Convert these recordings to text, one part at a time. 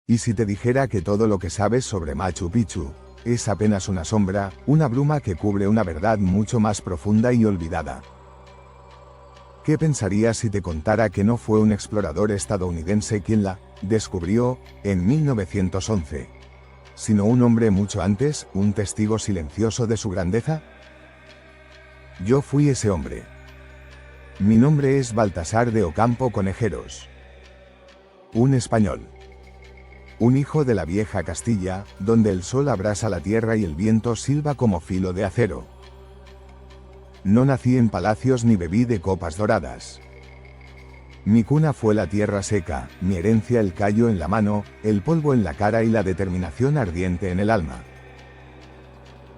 ¿Y si te dijera que todo lo que sabes sobre Machu Picchu es apenas una sombra, una bruma que cubre una verdad mucho más profunda y olvidada? ¿Qué pensarías si te contara que no fue un explorador estadounidense quien la descubrió en 1911, sino un hombre mucho antes, un testigo silencioso de su grandeza? Yo fui ese hombre. Mi nombre es Baltasar de Ocampo Conejeros. Un español. Un hijo de la vieja Castilla, donde el sol abrasa la tierra y el viento silba como filo de acero. No nací en palacios ni bebí de copas doradas. Mi cuna fue la tierra seca, mi herencia el callo en la mano, el polvo en la cara y la determinación ardiente en el alma.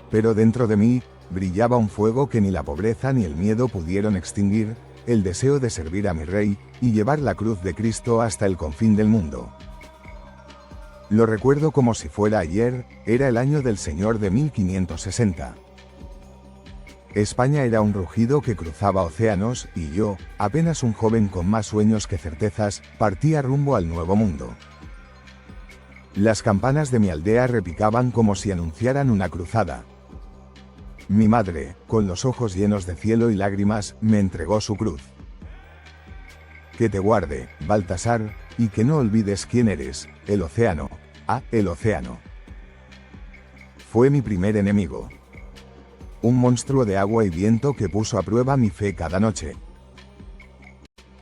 Pero dentro de mí, brillaba un fuego que ni la pobreza ni el miedo pudieron extinguir, el deseo de servir a mi rey, y llevar la cruz de Cristo hasta el confín del mundo. Lo recuerdo como si fuera ayer, era el año del Señor de 1560. España era un rugido que cruzaba océanos, y yo, apenas un joven con más sueños que certezas, partía rumbo al nuevo mundo. Las campanas de mi aldea repicaban como si anunciaran una cruzada. Mi madre, con los ojos llenos de cielo y lágrimas, me entregó su cruz. Que te guarde, Baltasar, y que no olvides quién eres, el océano. El océano. Fue mi primer enemigo. Un monstruo de agua y viento que puso a prueba mi fe cada noche.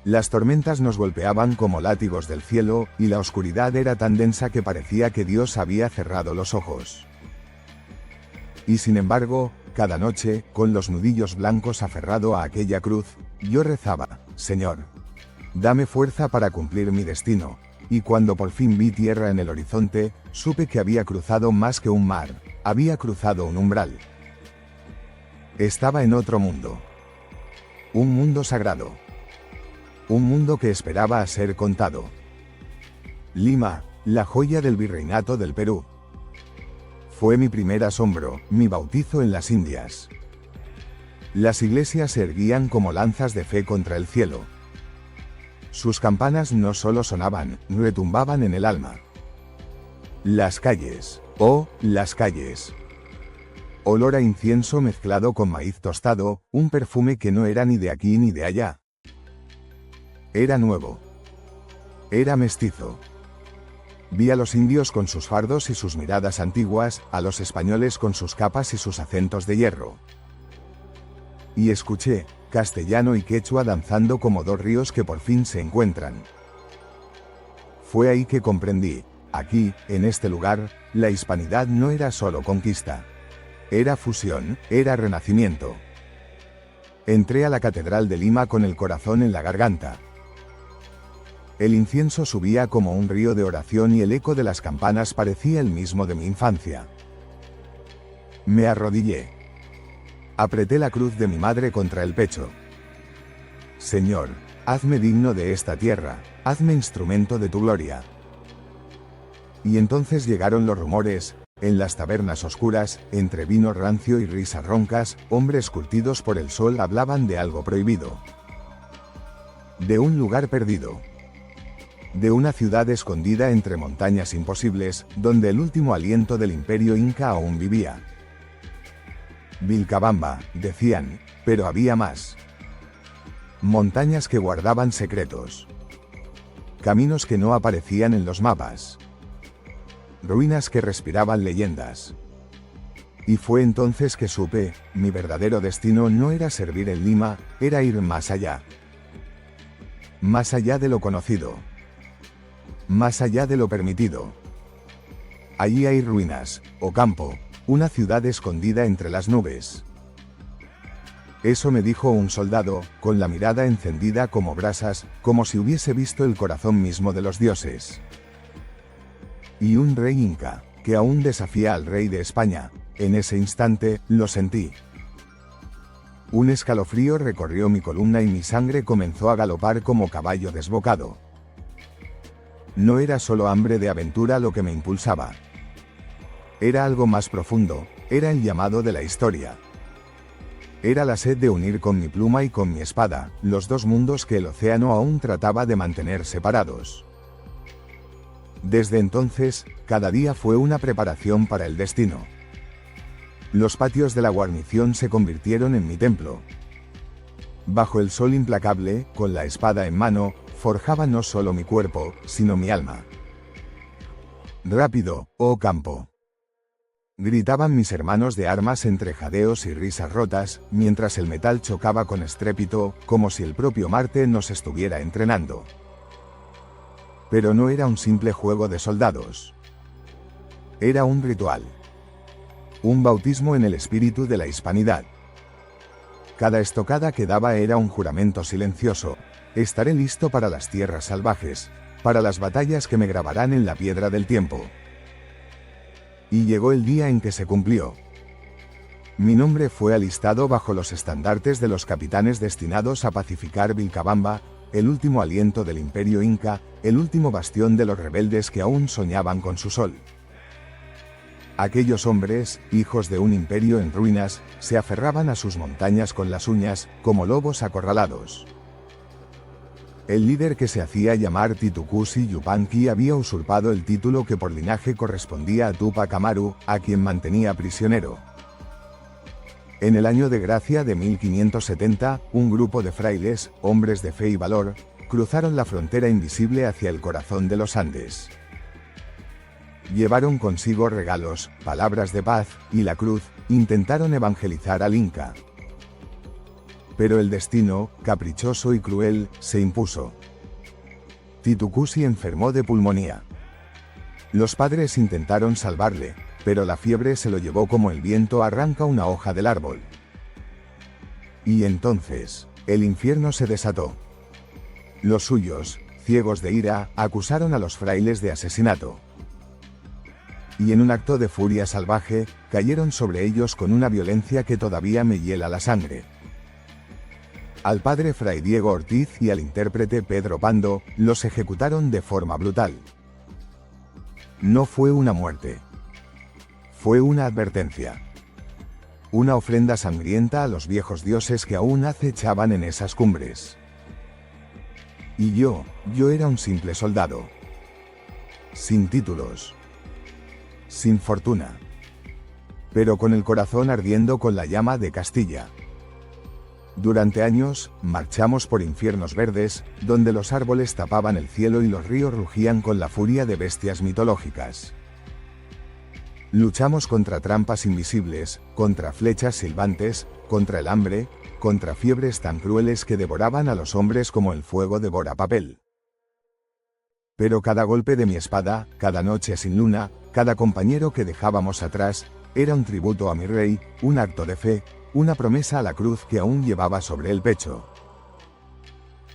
Las tormentas nos golpeaban como látigos del cielo, y la oscuridad era tan densa que parecía que Dios había cerrado los ojos. Y sin embargo, cada noche, con los nudillos blancos aferrado a aquella cruz, yo rezaba: Señor, dame fuerza para cumplir mi destino. Y cuando por fin vi tierra en el horizonte, supe que había cruzado más que un mar, había cruzado un umbral. Estaba en otro mundo. Un mundo sagrado. Un mundo que esperaba a ser contado. Lima, la joya del virreinato del Perú. Fue mi primer asombro, mi bautizo en las Indias. Las iglesias se erguían como lanzas de fe contra el cielo. Sus campanas no solo sonaban, retumbaban en el alma. Las calles, las calles. Olor a incienso mezclado con maíz tostado, un perfume que no era ni de aquí ni de allá. Era nuevo. Era mestizo. Vi a los indios con sus fardos y sus miradas antiguas, a los españoles con sus capas y sus acentos de hierro. Y escuché castellano y quechua danzando como dos ríos que por fin se encuentran. Fue ahí que comprendí, aquí, en este lugar, la hispanidad no era solo conquista. Era fusión, era renacimiento. Entré a la Catedral de Lima con el corazón en la garganta. El incienso subía como un río de oración y el eco de las campanas parecía el mismo de mi infancia. Me arrodillé. Apreté la cruz de mi madre contra el pecho. Señor, hazme digno de esta tierra, hazme instrumento de tu gloria. Y entonces llegaron los rumores, en las tabernas oscuras, entre vino rancio y risas roncas, hombres curtidos por el sol hablaban de algo prohibido. De un lugar perdido. De una ciudad escondida entre montañas imposibles, donde el último aliento del imperio inca aún vivía. Vilcabamba, decían, pero había más. Montañas que guardaban secretos. Caminos que no aparecían en los mapas. Ruinas que respiraban leyendas. Y fue entonces que supe, mi verdadero destino no era servir en Lima, era ir más allá. Más allá de lo conocido. Más allá de lo permitido. Allí hay ruinas, Ocampo, una ciudad escondida entre las nubes. Eso me dijo un soldado, con la mirada encendida como brasas, como si hubiese visto el corazón mismo de los dioses. Y un rey inca, que aún desafía al rey de España, en ese instante, lo sentí. Un escalofrío recorrió mi columna y mi sangre comenzó a galopar como caballo desbocado. No era solo hambre de aventura lo que me impulsaba. Era algo más profundo, era el llamado de la historia. Era la sed de unir con mi pluma y con mi espada, los dos mundos que el océano aún trataba de mantener separados. Desde entonces, cada día fue una preparación para el destino. Los patios de la guarnición se convirtieron en mi templo. Bajo el sol implacable, con la espada en mano, forjaba no solo mi cuerpo, sino mi alma. Rápido, oh campo. Gritaban mis hermanos de armas entre jadeos y risas rotas, mientras el metal chocaba con estrépito, como si el propio Marte nos estuviera entrenando. Pero no era un simple juego de soldados. Era un ritual. Un bautismo en el espíritu de la hispanidad. Cada estocada que daba era un juramento silencioso. Estaré listo para las tierras salvajes, para las batallas que me grabarán en la piedra del tiempo. Y llegó el día en que se cumplió. Mi nombre fue alistado bajo los estandartes de los capitanes destinados a pacificar Vilcabamba, el último aliento del imperio inca, el último bastión de los rebeldes que aún soñaban con su sol. Aquellos hombres, hijos de un imperio en ruinas, se aferraban a sus montañas con las uñas, como lobos acorralados. El líder que se hacía llamar Titucusi Yupanqui había usurpado el título que por linaje correspondía a Tupac Amaru, a quien mantenía prisionero. En el año de gracia de 1570, un grupo de frailes, hombres de fe y valor, cruzaron la frontera invisible hacia el corazón de los Andes. Llevaron consigo regalos, palabras de paz, y la cruz, intentaron evangelizar al Inca. Pero el destino, caprichoso y cruel, se impuso. Titucusi enfermó de pulmonía. Los padres intentaron salvarle, pero la fiebre se lo llevó como el viento arranca una hoja del árbol. Y entonces, el infierno se desató. Los suyos, ciegos de ira, acusaron a los frailes de asesinato. Y en un acto de furia salvaje, cayeron sobre ellos con una violencia que todavía me hiela la sangre. Al padre Fray Diego Ortiz y al intérprete Pedro Pando, los ejecutaron de forma brutal. No fue una muerte. Fue una advertencia. Una ofrenda sangrienta a los viejos dioses que aún acechaban en esas cumbres. Y yo era un simple soldado. Sin títulos. Sin fortuna. Pero con el corazón ardiendo con la llama de Castilla. Durante años, marchamos por infiernos verdes, donde los árboles tapaban el cielo y los ríos rugían con la furia de bestias mitológicas. Luchamos contra trampas invisibles, contra flechas silbantes, contra el hambre, contra fiebres tan crueles que devoraban a los hombres como el fuego devora papel. Pero cada golpe de mi espada, cada noche sin luna, cada compañero que dejábamos atrás, era un tributo a mi rey, un acto de fe, una promesa a la cruz que aún llevaba sobre el pecho.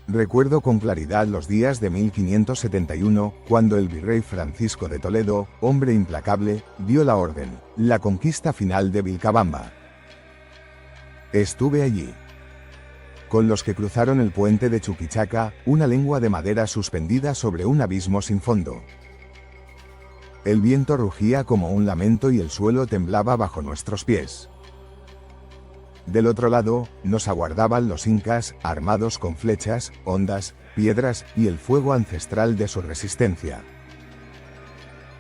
Recuerdo con claridad los días de 1571, cuando el virrey Francisco de Toledo, hombre implacable, dio la orden, la conquista final de Vilcabamba. Estuve allí. Con los que cruzaron el puente de Chuquichaca, una lengua de madera suspendida sobre un abismo sin fondo. El viento rugía como un lamento y el suelo temblaba bajo nuestros pies. Del otro lado, nos aguardaban los incas, armados con flechas, hondas, piedras y el fuego ancestral de su resistencia.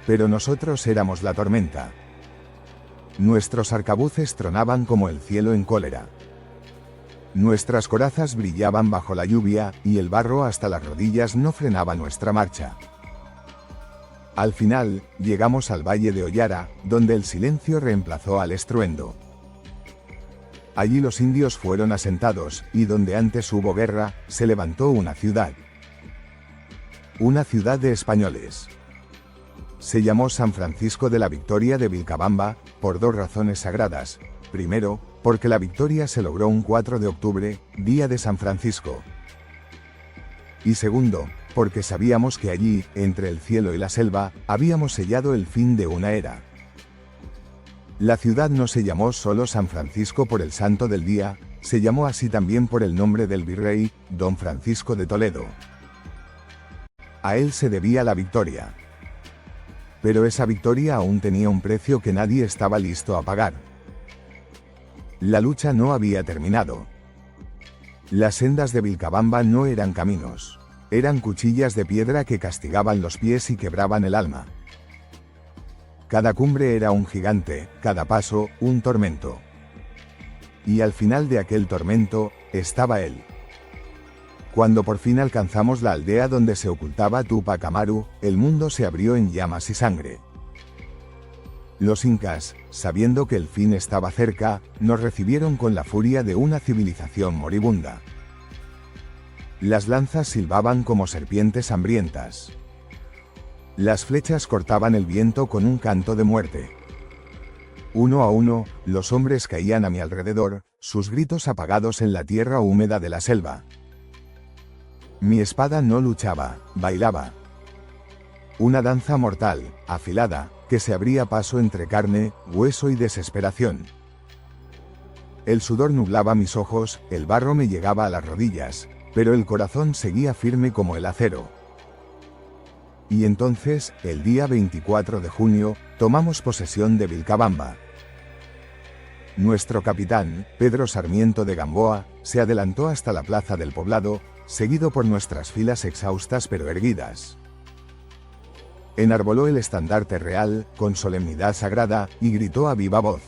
Pero nosotros éramos la tormenta. Nuestros arcabuces tronaban como el cielo en cólera. Nuestras corazas brillaban bajo la lluvia, y el barro hasta las rodillas no frenaba nuestra marcha. Al final, llegamos al valle de Ollara, donde el silencio reemplazó al estruendo. Allí los indios fueron asentados, y donde antes hubo guerra, se levantó una ciudad. Una ciudad de españoles. Se llamó San Francisco de la Victoria de Vilcabamba, por dos razones sagradas. Primero, porque la victoria se logró un 4 de octubre, día de San Francisco. Y segundo, porque sabíamos que allí, entre el cielo y la selva, habíamos sellado el fin de una era. La ciudad no se llamó solo San Francisco por el santo del día, se llamó así también por el nombre del virrey, don Francisco de Toledo. A él se debía la victoria. Pero esa victoria aún tenía un precio que nadie estaba listo a pagar. La lucha no había terminado. Las sendas de Vilcabamba no eran caminos. Eran cuchillas de piedra que castigaban los pies y quebraban el alma. Cada cumbre era un gigante, cada paso, un tormento. Y al final de aquel tormento, estaba él. Cuando por fin alcanzamos la aldea donde se ocultaba Túpac Amaru, el mundo se abrió en llamas y sangre. Los incas, sabiendo que el fin estaba cerca, nos recibieron con la furia de una civilización moribunda. Las lanzas silbaban como serpientes hambrientas. Las flechas cortaban el viento con un canto de muerte. Uno a uno, los hombres caían a mi alrededor, sus gritos apagados en la tierra húmeda de la selva. Mi espada no luchaba, bailaba. Una danza mortal, afilada, que se abría paso entre carne, hueso y desesperación. El sudor nublaba mis ojos, el barro me llegaba a las rodillas, pero el corazón seguía firme como el acero. Y entonces, el día 24 de junio, tomamos posesión de Vilcabamba. Nuestro capitán, Pedro Sarmiento de Gamboa, se adelantó hasta la plaza del poblado, seguido por nuestras filas exhaustas pero erguidas. Enarboló el estandarte real, con solemnidad sagrada, y gritó a viva voz: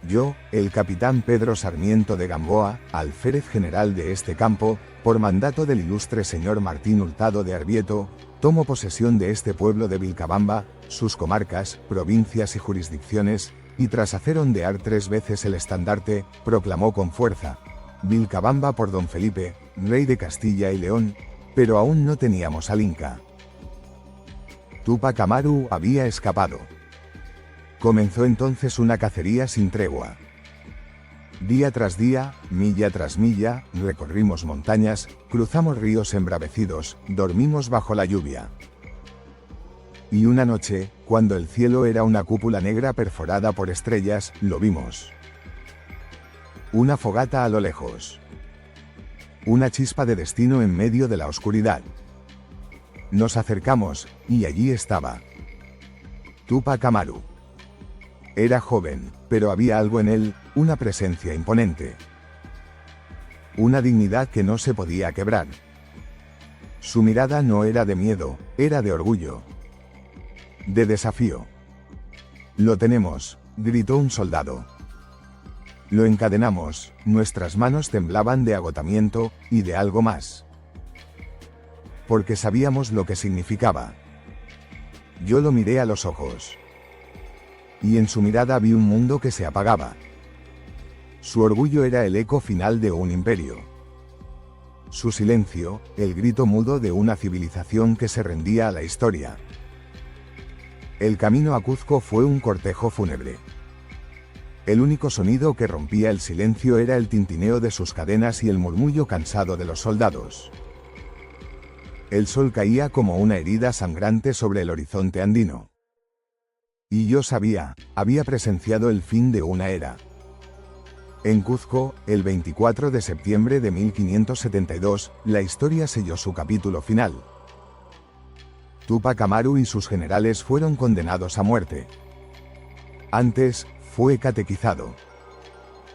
yo, el capitán Pedro Sarmiento de Gamboa, alférez general de este campo, por mandato del ilustre señor Martín Hurtado de Arbieto, tomo posesión de este pueblo de Vilcabamba, sus comarcas, provincias y jurisdicciones, y tras hacer ondear 3 veces el estandarte, proclamó con fuerza: Vilcabamba por don Felipe, rey de Castilla y León, pero aún no teníamos al Inca. Túpac Amaru había escapado. Comenzó entonces una cacería sin tregua. Día tras día, milla tras milla, recorrimos montañas, cruzamos ríos embravecidos, dormimos bajo la lluvia. Y una noche, cuando el cielo era una cúpula negra perforada por estrellas, lo vimos. Una fogata a lo lejos. Una chispa de destino en medio de la oscuridad. Nos acercamos, y allí estaba Túpac Amaru. Era joven, pero había algo en él, una presencia imponente. Una dignidad que no se podía quebrar. Su mirada no era de miedo, era de orgullo. De desafío. Lo tenemos, gritó un soldado. Lo encadenamos, nuestras manos temblaban de agotamiento, y de algo más. Porque sabíamos lo que significaba. Yo lo miré a los ojos. Y en su mirada vi un mundo que se apagaba. Su orgullo era el eco final de un imperio. Su silencio, el grito mudo de una civilización que se rendía a la historia. El camino a Cuzco fue un cortejo fúnebre. El único sonido que rompía el silencio era el tintineo de sus cadenas y el murmullo cansado de los soldados. El sol caía como una herida sangrante sobre el horizonte andino. Y yo sabía, había presenciado el fin de una era. En Cuzco, el 24 de septiembre de 1572, la historia selló su capítulo final. Túpac Amaru y sus generales fueron condenados a muerte. Antes, fue catequizado.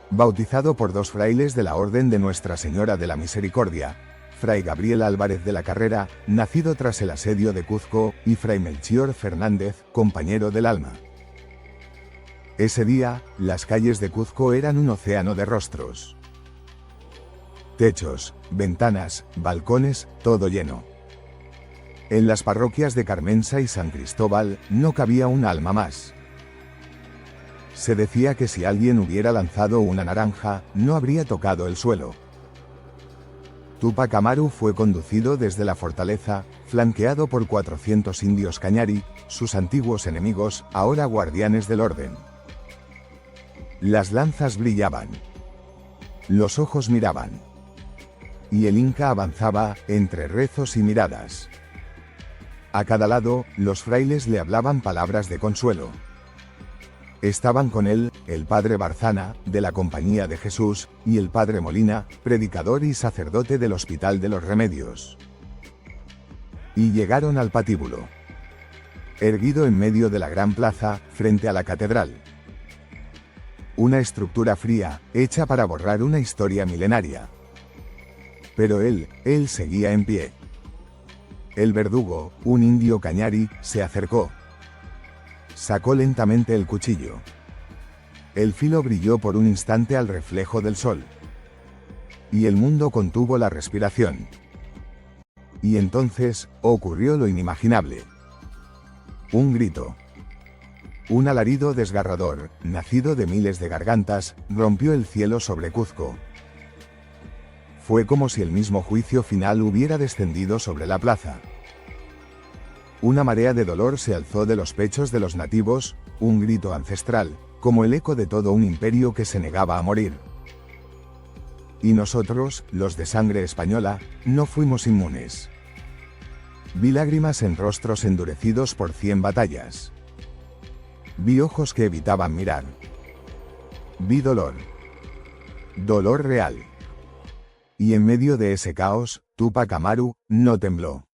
Bautizado por 2 frailes de la Orden de Nuestra Señora de la Misericordia, Fray Gabriel Álvarez de la Carrera, nacido tras el asedio de Cuzco, y Fray Melchior Fernández, compañero del alma. Ese día, las calles de Cuzco eran un océano de rostros. Techos, ventanas, balcones, todo lleno. En las parroquias de Carmensa y San Cristóbal, no cabía un alma más. Se decía que si alguien hubiera lanzado una naranja, no habría tocado el suelo. Túpac Amaru fue conducido desde la fortaleza, flanqueado por 400 indios cañari, sus antiguos enemigos, ahora guardianes del orden. Las lanzas brillaban. Los ojos miraban. Y el Inca avanzaba, entre rezos y miradas. A cada lado, los frailes le hablaban palabras de consuelo. Estaban con él, el padre Barzana, de la Compañía de Jesús, y el padre Molina, predicador y sacerdote del Hospital de los Remedios. Y llegaron al patíbulo. Erguido en medio de la gran plaza, frente a la catedral. Una estructura fría, hecha para borrar una historia milenaria. Pero él seguía en pie. El verdugo, un indio cañari, se acercó. Sacó lentamente el cuchillo. El filo brilló por un instante al reflejo del sol. Y el mundo contuvo la respiración. Y entonces, ocurrió lo inimaginable. Un grito. Un alarido desgarrador, nacido de miles de gargantas, rompió el cielo sobre Cuzco. Fue como si el mismo juicio final hubiera descendido sobre la plaza. Una marea de dolor se alzó de los pechos de los nativos, un grito ancestral, como el eco de todo un imperio que se negaba a morir. Y nosotros, los de sangre española, no fuimos inmunes. Vi lágrimas en rostros endurecidos por 100 batallas. Vi ojos que evitaban mirar. Vi dolor. Dolor real. Y en medio de ese caos, Tupac Amaru no tembló.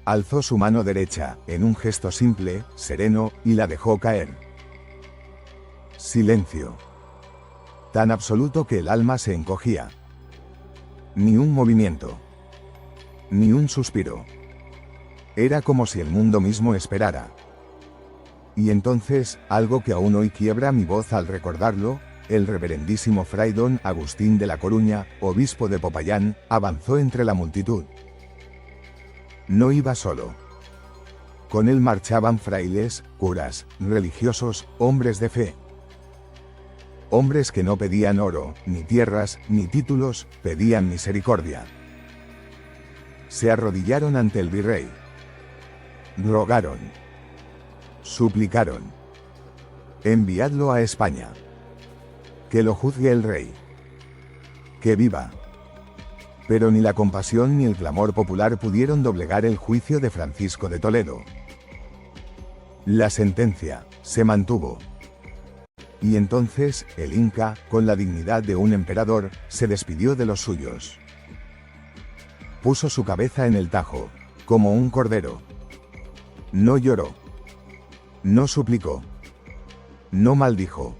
Alzó su mano derecha, en un gesto simple, sereno, y la dejó caer. Silencio. Tan absoluto que el alma se encogía. Ni un movimiento. Ni un suspiro. Era como si el mundo mismo esperara. Y entonces, algo que aún hoy quiebra mi voz al recordarlo, el reverendísimo fray don Agustín de la Coruña, obispo de Popayán, avanzó entre la multitud. No iba solo. Con él marchaban frailes, curas, religiosos, hombres de fe. Hombres que no pedían oro, ni tierras, ni títulos, pedían misericordia. Se arrodillaron ante el virrey. Rogaron. Suplicaron. Enviadlo a España. Que lo juzgue el rey. Que viva. Pero ni la compasión ni el clamor popular pudieron doblegar el juicio de Francisco de Toledo. La sentencia se mantuvo. Y entonces, el Inca, con la dignidad de un emperador, se despidió de los suyos. Puso su cabeza en el tajo, como un cordero. No lloró. No suplicó. No maldijo.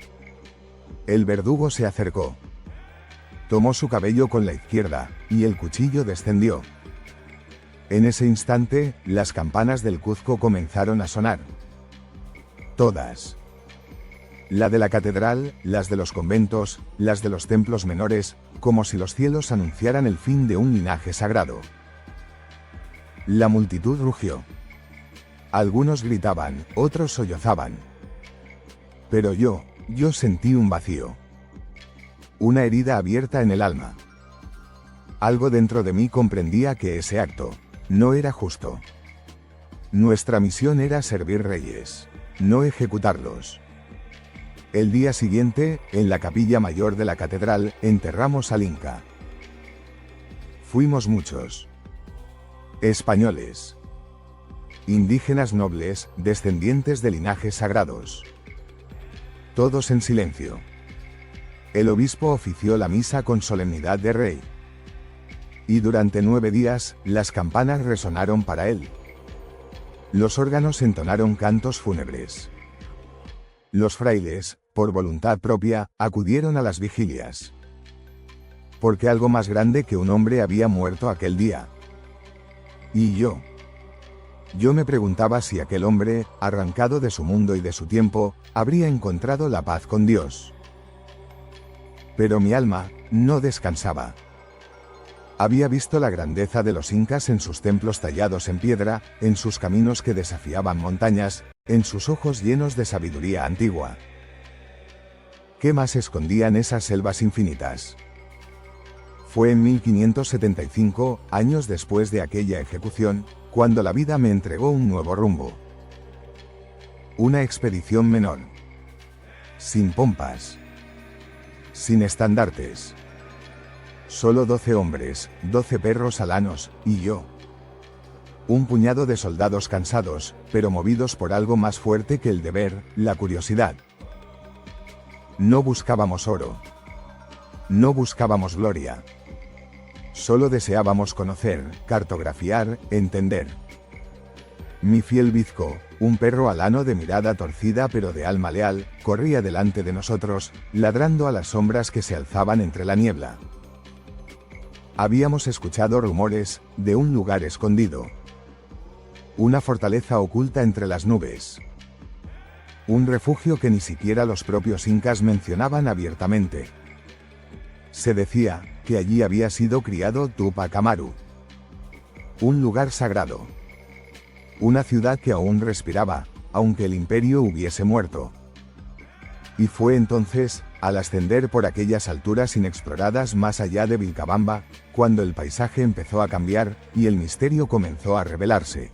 El verdugo se acercó. Tomó su cabello con la izquierda, y el cuchillo descendió. En ese instante, las campanas del Cuzco comenzaron a sonar. Todas. La de la catedral, las de los conventos, las de los templos menores, como si los cielos anunciaran el fin de un linaje sagrado. La multitud rugió. Algunos gritaban, otros sollozaban. Pero yo sentí un vacío. Una herida abierta en el alma. Algo dentro de mí comprendía que ese acto no era justo. Nuestra misión era servir reyes, no ejecutarlos. El día siguiente, en la capilla mayor de la catedral, enterramos al Inca. Fuimos muchos. Españoles. Indígenas nobles, descendientes de linajes sagrados. Todos en silencio. El obispo ofició la misa con solemnidad de rey. Y durante 9 días, las campanas resonaron para él. Los órganos entonaron cantos fúnebres. Los frailes, por voluntad propia, acudieron a las vigilias. Porque algo más grande que un hombre había muerto aquel día. Y yo me preguntaba si aquel hombre, arrancado de su mundo y de su tiempo, habría encontrado la paz con Dios. Pero mi alma no descansaba. Había visto la grandeza de los incas en sus templos tallados en piedra, en sus caminos que desafiaban montañas, en sus ojos llenos de sabiduría antigua. ¿Qué más escondían esas selvas infinitas? Fue en 1575, años después de aquella ejecución, cuando la vida me entregó un nuevo rumbo. Una expedición menor. Sin pompas. Sin estandartes. Solo 12 hombres, 12 perros alanos, y yo. Un puñado de soldados cansados, pero movidos por algo más fuerte que el deber, la curiosidad. No buscábamos oro. No buscábamos gloria. Solo deseábamos conocer, cartografiar, entender. Mi fiel bizco, un perro alano de mirada torcida pero de alma leal, corría delante de nosotros, ladrando a las sombras que se alzaban entre la niebla. Habíamos escuchado rumores de un lugar escondido. Una fortaleza oculta entre las nubes. Un refugio que ni siquiera los propios incas mencionaban abiertamente. Se decía que allí había sido criado Tupac Amaru. Un lugar sagrado. Una ciudad que aún respiraba, aunque el imperio hubiese muerto. Y fue entonces, al ascender por aquellas alturas inexploradas más allá de Vilcabamba, cuando el paisaje empezó a cambiar, y el misterio comenzó a revelarse.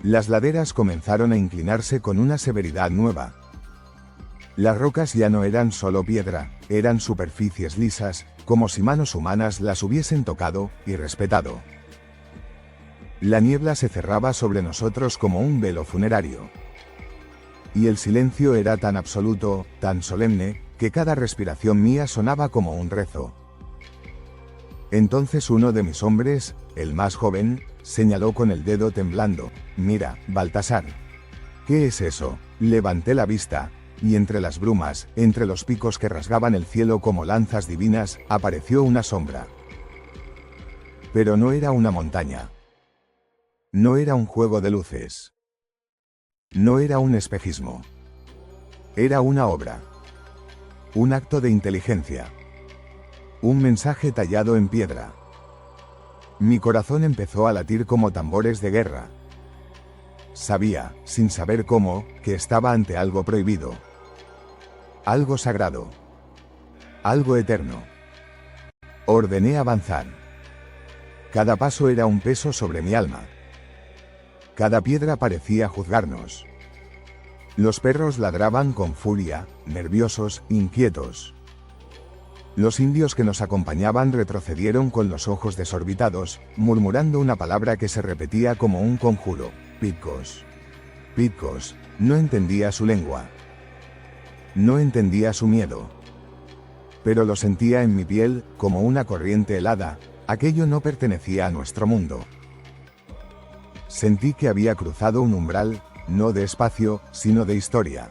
Las laderas comenzaron a inclinarse con una severidad nueva. Las rocas ya no eran solo piedra, eran superficies lisas, como si manos humanas las hubiesen tocado y respetado. La niebla se cerraba sobre nosotros como un velo funerario. Y el silencio era tan absoluto, tan solemne, que cada respiración mía sonaba como un rezo. Entonces uno de mis hombres, el más joven, señaló con el dedo temblando: «Mira, Baltasar». «¿Qué es eso?». Levanté la vista, y entre las brumas, entre los picos que rasgaban el cielo como lanzas divinas, apareció una sombra. Pero no era una montaña. No era un juego de luces. No era un espejismo. Era una obra. Un acto de inteligencia. Un mensaje tallado en piedra. Mi corazón empezó a latir como tambores de guerra. Sabía, sin saber cómo, que estaba ante algo prohibido. Algo sagrado. Algo eterno. Ordené avanzar. Cada paso era un peso sobre mi alma. Cada piedra parecía juzgarnos. Los perros ladraban con furia, nerviosos, inquietos. Los indios que nos acompañaban retrocedieron con los ojos desorbitados, murmurando una palabra que se repetía como un conjuro: Pitcos. Pitcos. No entendía su lengua. No entendía su miedo. Pero lo sentía en mi piel, como una corriente helada. Aquello no pertenecía a nuestro mundo. Sentí que había cruzado un umbral, no de espacio, sino de historia.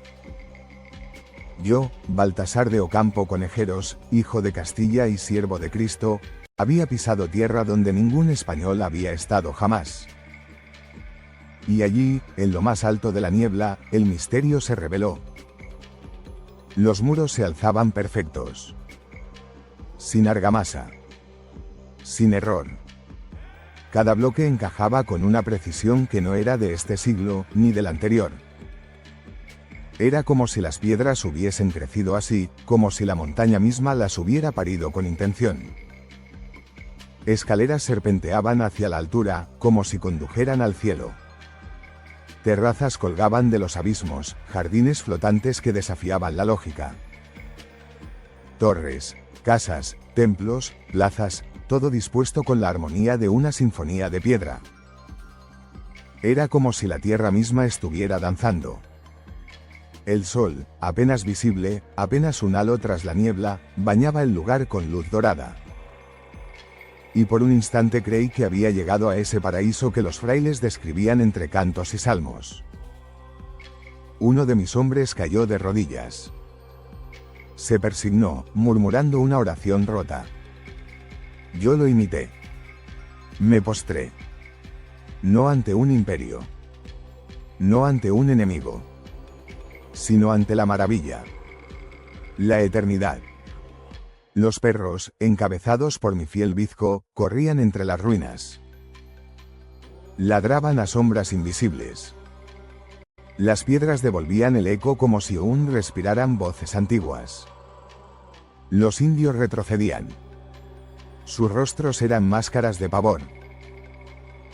Yo, Baltasar de Ocampo Conejeros, hijo de Castilla y siervo de Cristo, había pisado tierra donde ningún español había estado jamás. Y allí, en lo más alto de la niebla, el misterio se reveló. Los muros se alzaban perfectos. Sin argamasa. Sin error. Cada bloque encajaba con una precisión que no era de este siglo, ni del anterior. Era como si las piedras hubiesen crecido así, como si la montaña misma las hubiera parido con intención. Escaleras serpenteaban hacia la altura, como si condujeran al cielo. Terrazas colgaban de los abismos, jardines flotantes que desafiaban la lógica. Torres, casas, templos, plazas, todo dispuesto con la armonía de una sinfonía de piedra. Era como si la tierra misma estuviera danzando. El sol, apenas visible, apenas un halo tras la niebla, bañaba el lugar con luz dorada. Y por un instante creí que había llegado a ese paraíso que los frailes describían entre cantos y salmos. Uno de mis hombres cayó de rodillas. Se persignó, murmurando una oración rota. Yo lo imité. Me postré. No ante un imperio. No ante un enemigo. Sino ante la maravilla. La eternidad. Los perros, encabezados por mi fiel bizco, corrían entre las ruinas. Ladraban a sombras invisibles. Las piedras devolvían el eco como si aún respiraran voces antiguas. Los indios retrocedían. Sus rostros eran máscaras de pavor.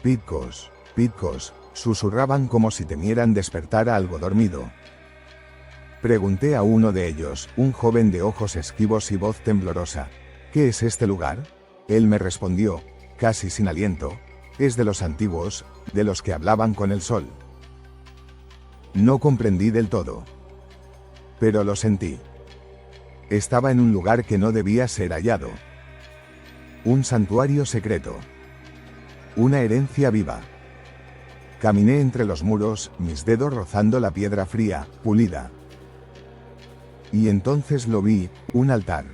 Pitcos, pitcos, susurraban como si temieran despertar a algo dormido. Pregunté a uno de ellos, un joven de ojos esquivos y voz temblorosa: ¿qué es este lugar? Él me respondió, casi sin aliento: es de los antiguos, de los que hablaban con el sol. No comprendí del todo. Pero lo sentí. Estaba en un lugar que no debía ser hallado. Un santuario secreto. Una herencia viva. Caminé entre los muros, mis dedos rozando la piedra fría, pulida. Y entonces lo vi, un altar.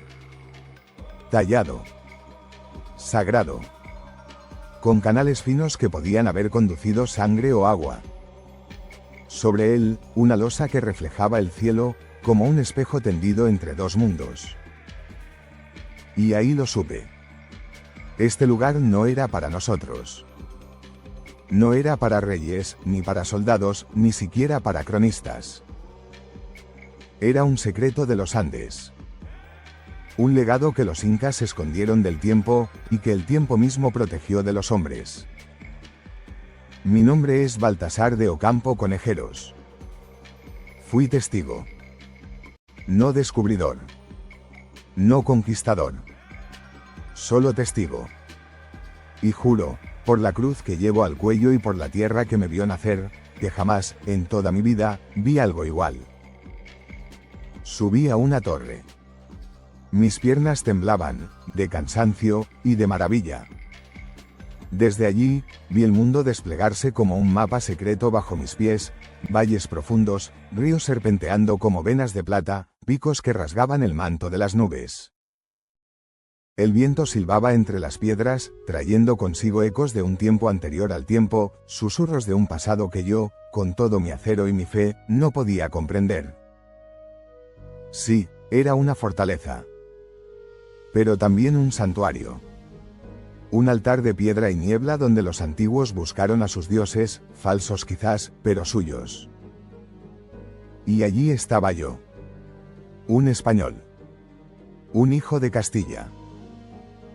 Tallado. sagrado, con canales finos que podían haber conducido sangre o agua. Sobre él, una losa que reflejaba el cielo, como un espejo tendido entre dos mundos. Y ahí lo supe. Este lugar no era para nosotros. No era para reyes, ni para soldados, ni siquiera para cronistas. Era un secreto de los Andes. Un legado que los incas escondieron del tiempo, y que el tiempo mismo protegió de los hombres. Mi nombre es Baltasar de Ocampo Conejeros. Fui testigo. No descubridor. No conquistador. Solo testigo. Y juro, por la cruz que llevo al cuello y por la tierra que me vio nacer, que jamás, en toda mi vida, vi algo igual. Subí a una torre. Mis piernas temblaban, de cansancio y de maravilla. Desde allí, vi el mundo desplegarse como un mapa secreto bajo mis pies, valles profundos, ríos serpenteando como venas de plata, picos que rasgaban el manto de las nubes. El viento silbaba entre las piedras, trayendo consigo ecos de un tiempo anterior al tiempo, susurros de un pasado que yo, con todo mi acero y mi fe, no podía comprender. Sí, era una fortaleza. Pero también un santuario. Un altar de piedra y niebla donde los antiguos buscaron a sus dioses, falsos quizás, pero suyos. Y allí estaba yo. Un español. Un hijo de Castilla.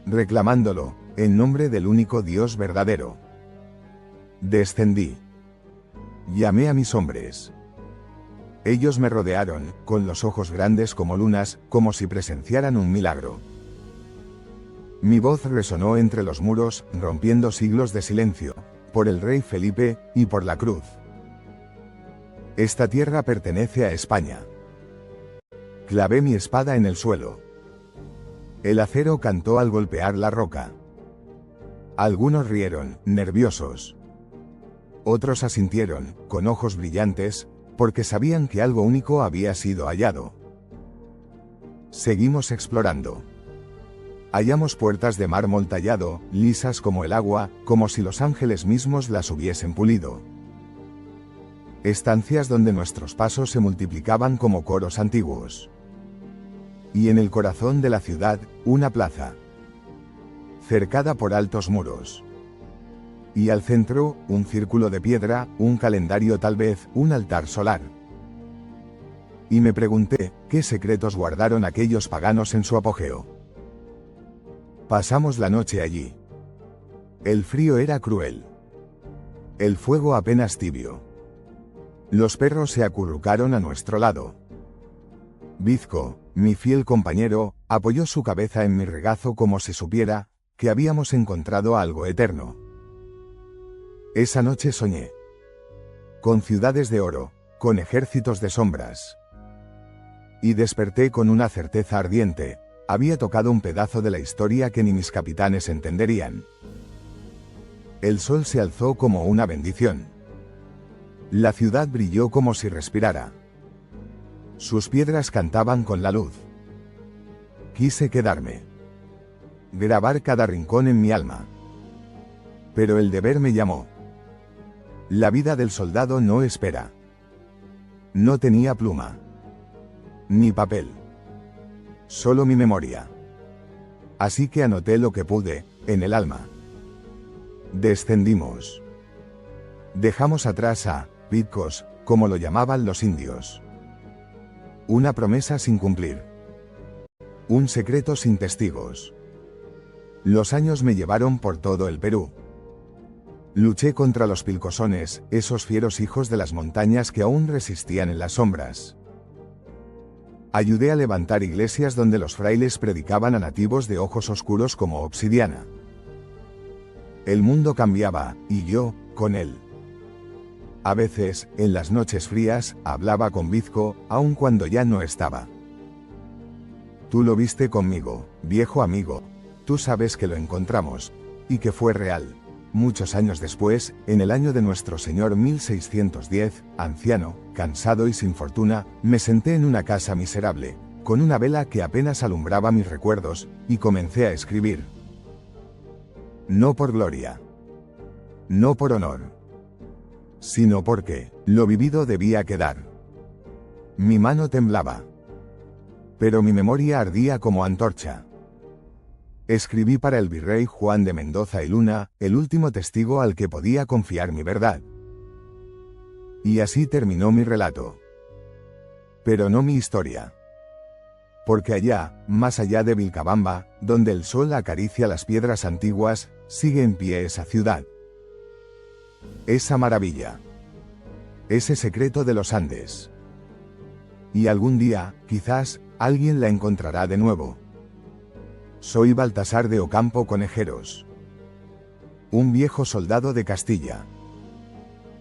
Reclamándolo, en nombre del único Dios verdadero. Descendí. Llamé a mis hombres. Ellos me rodearon, con los ojos grandes como lunas, como si presenciaran un milagro. Mi voz resonó entre los muros, rompiendo siglos de silencio, por el rey Felipe, y por la cruz. Esta tierra pertenece a España. Clavé mi espada en el suelo. El acero cantó al golpear la roca. Algunos rieron, nerviosos. Otros asintieron, con ojos brillantes, porque sabían que algo único había sido hallado. Seguimos explorando. Hallamos puertas de mármol tallado, lisas como el agua, como si los ángeles mismos las hubiesen pulido. Estancias donde nuestros pasos se multiplicaban como coros antiguos. Y en el corazón de la ciudad, una plaza. Cercada por altos muros. Y al centro, un círculo de piedra, un calendario tal vez, un altar solar. Y me pregunté, ¿qué secretos guardaron aquellos paganos en su apogeo? Pasamos la noche allí. El frío era cruel. El fuego apenas tibio. Los perros se acurrucaron a nuestro lado. Bizco, mi fiel compañero, apoyó su cabeza en mi regazo como si supiera que habíamos encontrado algo eterno. Esa noche soñé. Con ciudades de oro, con ejércitos de sombras. Y desperté con una certeza ardiente. Había tocado un pedazo de la historia que ni mis capitanes entenderían. El sol se alzó como una bendición. La ciudad brilló como si respirara. Sus piedras cantaban con la luz. Quise quedarme. Grabar cada rincón en mi alma. Pero el deber me llamó. La vida del soldado no espera. No tenía pluma. Ni papel. Solo mi memoria. Así que anoté lo que pude, en el alma. Descendimos. Dejamos atrás a Pitcos, como lo llamaban los indios. Una promesa sin cumplir. Un secreto sin testigos. Los años me llevaron por todo el Perú. Luché contra los pilcosones, esos fieros hijos de las montañas que aún resistían en las sombras. Ayudé a levantar iglesias donde los frailes predicaban a nativos de ojos oscuros como obsidiana. El mundo cambiaba, y yo, con él. A veces, en las noches frías, hablaba con Bizco, aun cuando ya no estaba. Tú lo viste conmigo, viejo amigo. Tú sabes que lo encontramos, y que fue real. Muchos años después, en el año de nuestro Señor 1610, anciano, cansado y sin fortuna, me senté en una casa miserable, con una vela que apenas alumbraba mis recuerdos, y comencé a escribir. no por gloria, no por honor, sino porque lo vivido debía quedar. Mi mano temblaba, pero mi memoria ardía como antorcha. Escribí para el virrey Juan de Mendoza y Luna, el último testigo al que podía confiar mi verdad. Y así terminó mi relato. Pero no mi historia. Porque allá, más allá de Vilcabamba, donde el sol acaricia las piedras antiguas, sigue en pie esa ciudad. Esa maravilla. Ese secreto de los Andes. Y algún día, quizás, alguien la encontrará de nuevo. Soy Baltasar de Ocampo Conejeros, un viejo soldado de Castilla.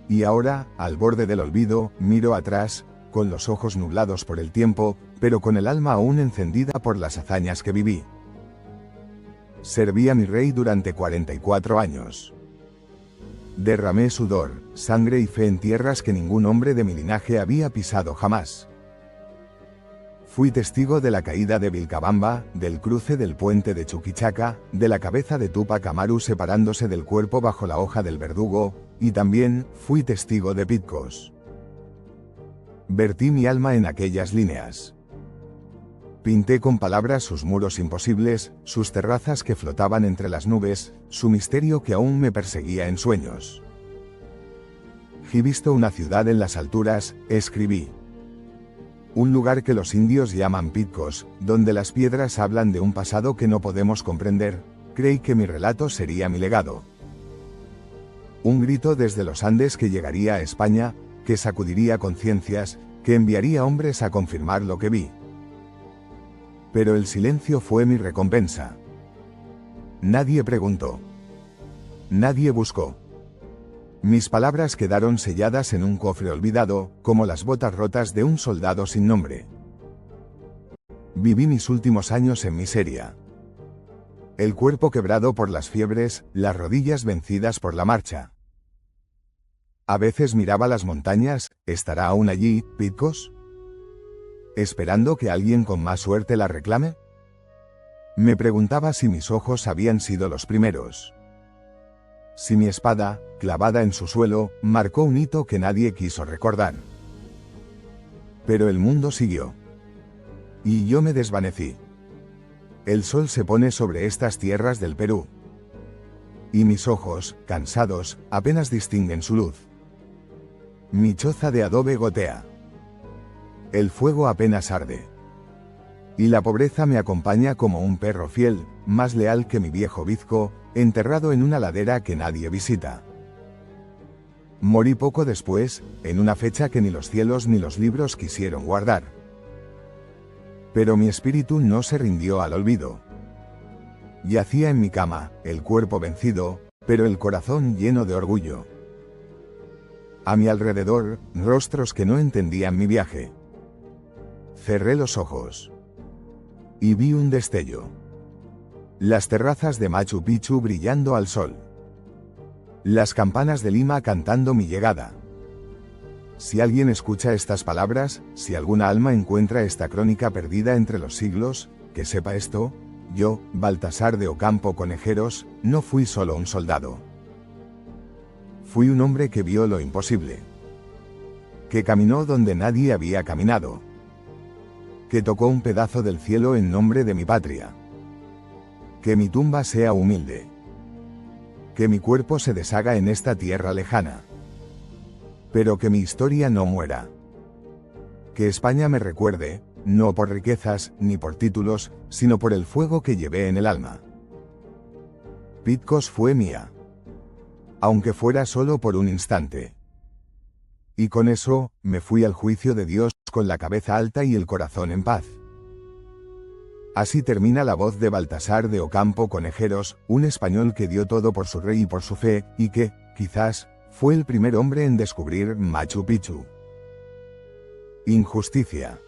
Y ahora, al borde del olvido, miro atrás, con los ojos nublados por el tiempo, pero con el alma aún encendida por las hazañas que viví. Serví a mi rey durante 44 años. Derramé sudor, sangre y fe en tierras que ningún hombre de mi linaje había pisado jamás. Fui testigo de la caída de Vilcabamba, del cruce del puente de Chuquichaca, de la cabeza de Túpac Amaru separándose del cuerpo bajo la hoja del verdugo, y también fui testigo de Pitcos. Vertí mi alma en aquellas líneas. Pinté con palabras sus muros imposibles, sus terrazas que flotaban entre las nubes, su misterio que aún me perseguía en sueños. He visto una ciudad en las alturas, escribí. Un lugar que los indios llaman Pitcos, donde las piedras hablan de un pasado que no podemos comprender. Creí que mi relato sería mi legado. Un grito desde los Andes que llegaría a España, que sacudiría conciencias, que enviaría hombres a confirmar lo que vi. Pero el silencio fue mi recompensa. Nadie preguntó. Nadie buscó. Mis palabras quedaron selladas en un cofre olvidado, como las botas rotas de un soldado sin nombre. Viví mis últimos años en miseria. El cuerpo quebrado por las fiebres, las rodillas vencidas por la marcha. A veces miraba las montañas, ¿estará aún allí, Pitcos? ¿Esperando que alguien con más suerte la reclame? Me preguntaba si mis ojos habían sido los primeros. Si mi espada, clavada en su suelo, marcó un hito que nadie quiso recordar. Pero el mundo siguió. Y yo me desvanecí. El sol se pone sobre estas tierras del Perú. Y mis ojos, cansados, apenas distinguen su luz. Mi choza de adobe gotea. El fuego apenas arde. Y la pobreza me acompaña como un perro fiel, más leal que mi viejo bizco, enterrado en una ladera que nadie visita. Morí poco después, en una fecha que ni los cielos ni los libros quisieron guardar. Pero mi espíritu no se rindió al olvido. Yacía en mi cama, el cuerpo vencido, pero el corazón lleno de orgullo. A mi alrededor, rostros que no entendían mi viaje. Cerré los ojos. Y vi un destello. Las terrazas de Machu Picchu brillando al sol. Las campanas de Lima cantando mi llegada. Si alguien escucha estas palabras, si alguna alma encuentra esta crónica perdida entre los siglos, que sepa esto: yo, Baltasar de Ocampo Conejeros, no fui solo un soldado. Fui un hombre que vio lo imposible. Que caminó donde nadie había caminado. Que tocó un pedazo del cielo en nombre de mi patria. Que mi tumba sea humilde. Que mi cuerpo se deshaga en esta tierra lejana. Pero que mi historia no muera. Que España me recuerde, no por riquezas, ni por títulos, sino por el fuego que llevé en el alma. Pitcos fue mía. Aunque fuera solo por un instante. Y con eso, me fui al juicio de Dios, con la cabeza alta y el corazón en paz. Así termina la voz de Baltasar de Ocampo Conejeros, un español que dio todo por su rey y por su fe, y que, quizás, fue el primer hombre en descubrir Machu Picchu. Injusticia.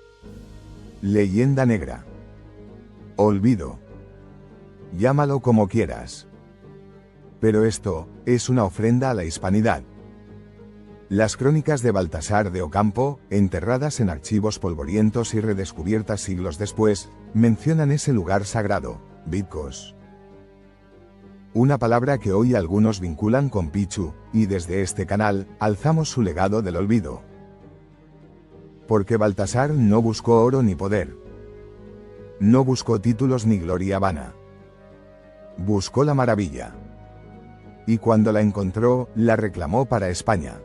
Leyenda negra. Olvido. Llámalo como quieras. Pero esto es una ofrenda a la hispanidad. Las crónicas de Baltasar de Ocampo, enterradas en archivos polvorientos y redescubiertas siglos después, mencionan ese lugar sagrado, Pitcos. Una palabra que hoy algunos vinculan con Pichu, y desde este canal, alzamos su legado del olvido. Porque Baltasar no buscó oro ni poder. No buscó títulos ni gloria vana. Buscó la maravilla. Y cuando la encontró, la reclamó para España.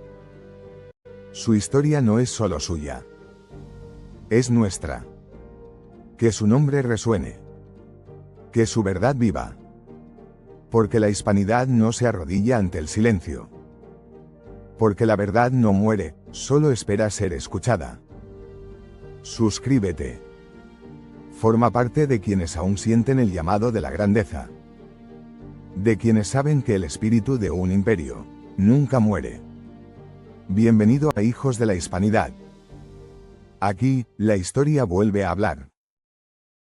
Su historia no es solo suya. Es nuestra. Que su nombre resuene. Que su verdad viva. Porque la hispanidad no se arrodilla ante el silencio. Porque la verdad no muere, solo espera ser escuchada. Suscríbete. Forma parte de quienes aún sienten el llamado de la grandeza. De quienes saben que el espíritu de un imperio nunca muere. Bienvenido a Hijos de la Hispanidad. Aquí, la historia vuelve a hablar.